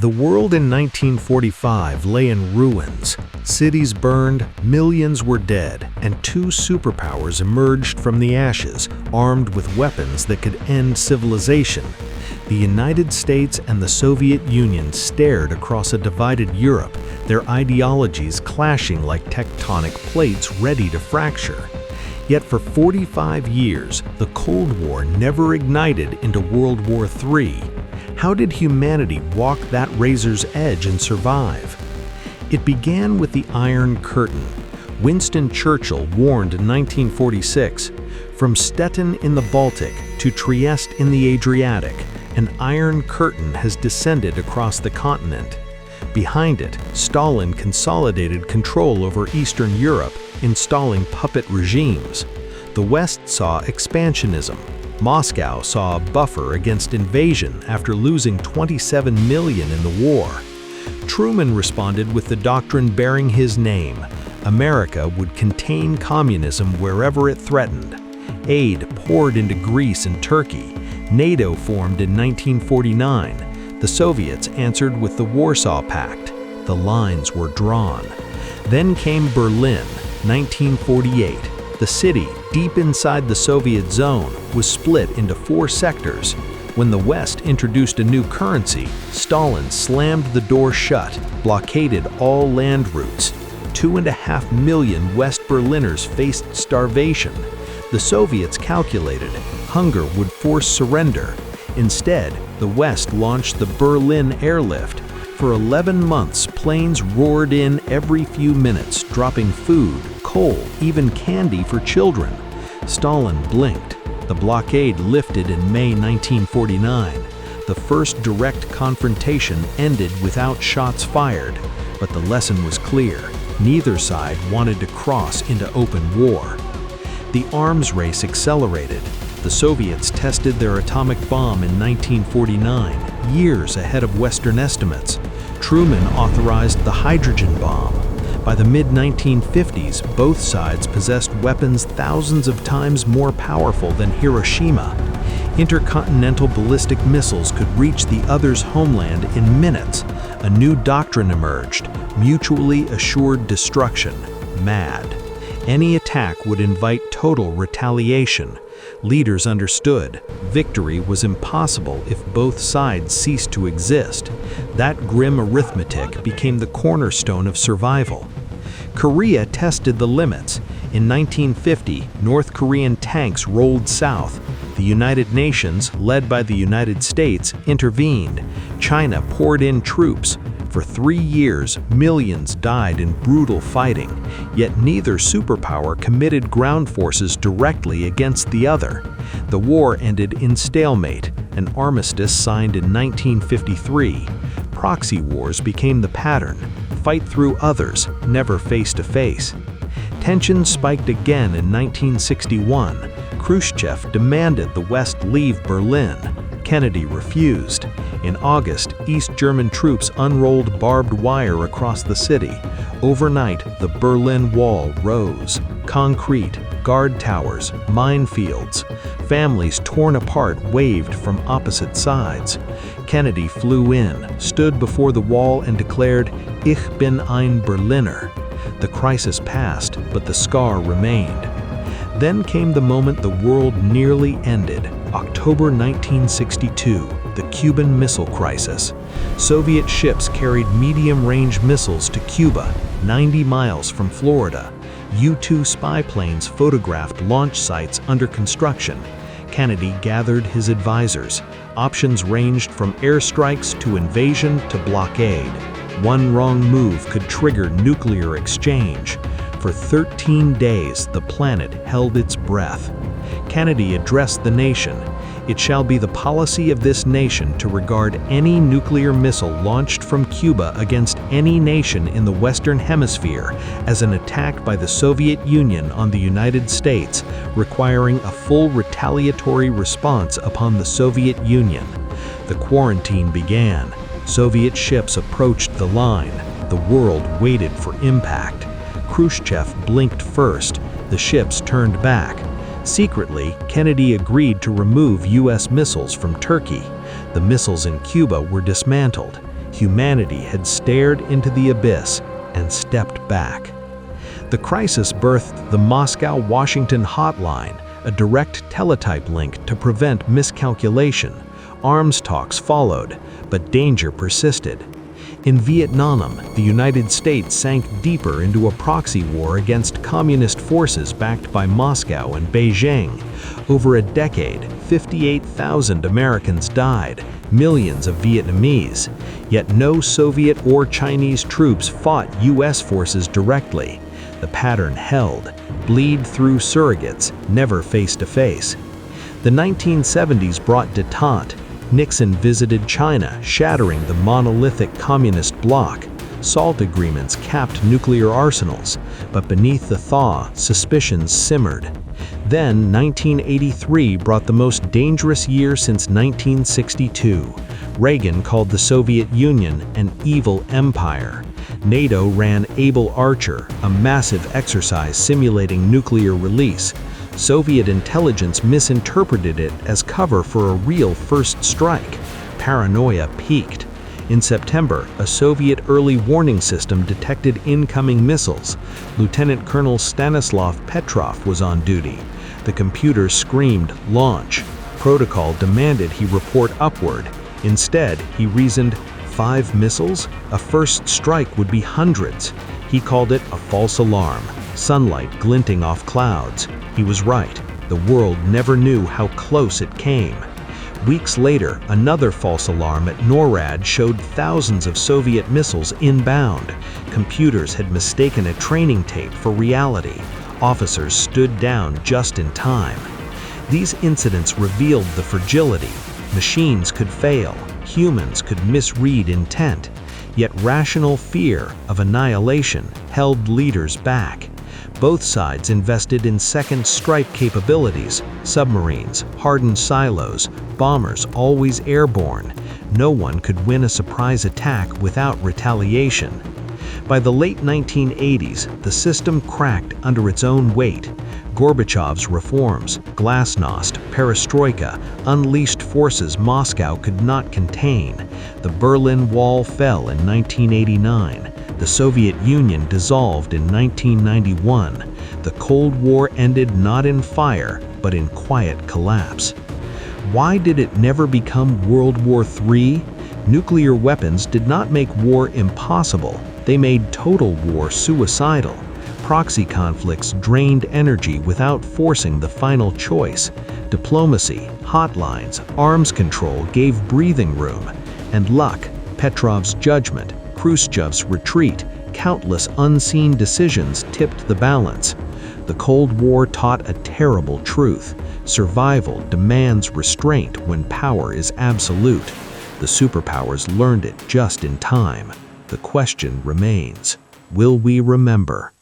The world in 1945 lay in ruins. Cities burned, millions were dead, and two superpowers emerged from the ashes, armed with weapons that could end civilization. The United States and the Soviet Union stared across a divided Europe, their ideologies clashing like tectonic plates ready to fracture. Yet for 45 years, the Cold War never ignited into World War III. How did humanity walk that razor's edge and survive? It began with the Iron Curtain. Winston Churchill warned in 1946, "From Stettin in the Baltic to Trieste in the Adriatic, an Iron Curtain has descended across the continent." Behind it, Stalin consolidated control over Eastern Europe, installing puppet regimes. The West saw expansionism. Moscow saw a buffer against invasion after losing 27 million in the war. Truman responded with the doctrine bearing his name: America would contain communism wherever it threatened. Aid poured into Greece and Turkey. NATO formed in 1949. The Soviets answered with the Warsaw Pact. The lines were drawn. Then came Berlin, 1948. The city, deep inside the Soviet zone, was split into 4 sectors. When the West introduced a new currency, Stalin slammed the door shut, blockaded all land routes. 2.5 million West Berliners faced starvation. The Soviets calculated hunger would force surrender. Instead, the West launched the Berlin Airlift. For 11 months, planes roared in every few minutes, dropping food, coal, even candy for children. Stalin blinked. The blockade lifted in May 1949. The first direct confrontation ended without shots fired, but the lesson was clear. Neither side wanted to cross into open war. The arms race accelerated. The Soviets tested their atomic bomb in 1949, years ahead of Western estimates. Truman authorized the hydrogen bomb. By the mid-1950s, both sides possessed weapons thousands of times more powerful than Hiroshima. Intercontinental ballistic missiles could reach the other's homeland in minutes. A new doctrine emerged: mutually assured destruction, MAD. Any attack would invite total retaliation. Leaders understood victory was impossible if both sides ceased to exist. That grim arithmetic became the cornerstone of survival. Korea tested the limits. In 1950, North Korean tanks rolled south. The United Nations, led by the United States, intervened. China poured in troops. For 3 years, millions died in brutal fighting, yet neither superpower committed ground forces directly against the other. The war ended in stalemate, an armistice signed in 1953. Proxy wars became the pattern: fight through others, never face to face. Tensions spiked again in 1961. Khrushchev demanded the West leave Berlin. Kennedy refused. In August, East German troops unrolled barbed wire across the city. Overnight, the Berlin Wall rose. Concrete, guard towers, minefields. Families torn apart waved from opposite sides. Kennedy flew in, stood before the wall and declared, "Ich bin ein Berliner." The crisis passed, but the scar remained. Then came the moment the world nearly ended. October 1962, the Cuban Missile Crisis. Soviet ships carried medium-range missiles to Cuba, 90 miles from Florida. U-2 spy planes photographed launch sites under construction. Kennedy gathered his advisors. Options ranged from airstrikes to invasion to blockade. One wrong move could trigger nuclear exchange. For 13 days, the planet held its breath. Kennedy addressed the nation. "It shall be the policy of this nation to regard any nuclear missile launched from Cuba against any nation in the Western Hemisphere as an attack by the Soviet Union on the United States, requiring a full retaliatory response upon the Soviet Union." The quarantine began. Soviet ships approached the line. The world waited for impact. Khrushchev blinked first. The ships turned back. Secretly, Kennedy agreed to remove U.S. missiles from Turkey. The missiles in Cuba were dismantled. Humanity had stared into the abyss and stepped back. The crisis birthed the Moscow-Washington hotline, a direct teletype link to prevent miscalculation. Arms talks followed, but danger persisted. In Vietnam, the United States sank deeper into a proxy war against communist forces backed by Moscow and Beijing. Over a decade, 58,000 Americans died, millions of Vietnamese. Yet no Soviet or Chinese troops fought U.S. forces directly. The pattern held: bleed through surrogates, never face-to-face. The 1970s brought détente. Nixon visited China, shattering the monolithic communist bloc. SALT agreements capped nuclear arsenals, but beneath the thaw, suspicions simmered. Then, 1983 brought the most dangerous year since 1962. Reagan called the Soviet Union an evil empire. NATO ran Able Archer, a massive exercise simulating nuclear release. Soviet intelligence misinterpreted it as cover for a real first strike. Paranoia peaked. In September, a Soviet early warning system detected incoming missiles. Lieutenant Colonel Stanislav Petrov was on duty. The computer screamed, "Launch." Protocol demanded he report upward. Instead, he reasoned, 5 missiles? A first strike would be hundreds. He called it a false alarm, sunlight glinting off clouds. He was right. The world never knew how close it came. Weeks later, another false alarm at NORAD showed thousands of Soviet missiles inbound. Computers had mistaken a training tape for reality. Officers stood down just in time. These incidents revealed the fragility. Machines could fail. Humans could misread intent. Yet rational fear of annihilation held leaders back. Both sides invested in second strike capabilities: submarines, hardened silos, bombers always airborne. No one could win a surprise attack without retaliation. By the late 1980s, the system cracked under its own weight. Gorbachev's reforms, glasnost, perestroika, unleashed forces Moscow could not contain. The Berlin Wall fell in 1989. The Soviet Union dissolved in 1991. The Cold War ended not in fire, but in quiet collapse. Why did it never become World War III? Nuclear weapons did not make war impossible. They made total war suicidal. Proxy conflicts drained energy without forcing the final choice. Diplomacy, hotlines, arms control gave breathing room. And luck, Petrov's judgment, Khrushchev's retreat, countless unseen decisions tipped the balance. The Cold War taught a terrible truth: survival demands restraint when power is absolute. The superpowers learned it just in time. The question remains: will we remember?